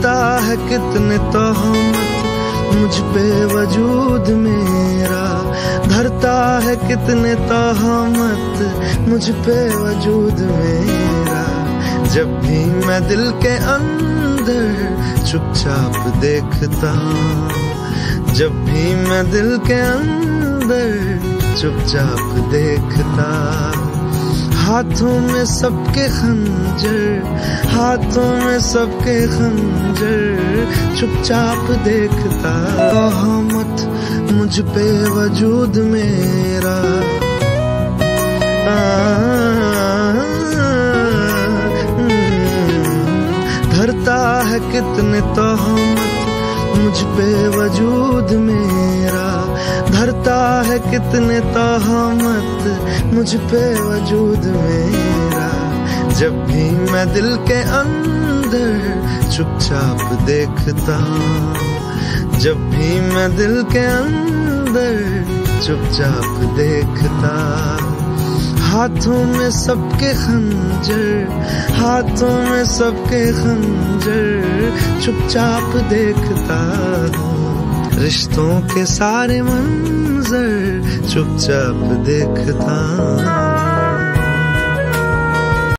धरता है कितने तोहमत मुझ पे वजूद मेरा, धरता है कितने तोहमत मुझ पे वजूद मेरा। जब भी मैं दिल के अंदर चुपचाप देखता, जब भी मैं दिल के अंदर चुपचाप देखता। हाथों में सबके खंजर, हाथों में सबके खंजर चुपचाप देखता। तोहमत मुझ पे वजूद मेरा, धरता है कितने तोहमत मुझ पे वजूद मेरा, धरता है कितने तोहमत मुझ पे वजूद मेरा। जब भी मैं दिल के अंदर चुपचाप देखता, जब भी मैं दिल के अंदर चुपचाप देखता। हाथों में सबके खंजर, हाथों में सबके खंजर चुपचाप देखता हूँ। रिश्तों के सारे मंजर चुपचाप देखता हूँ।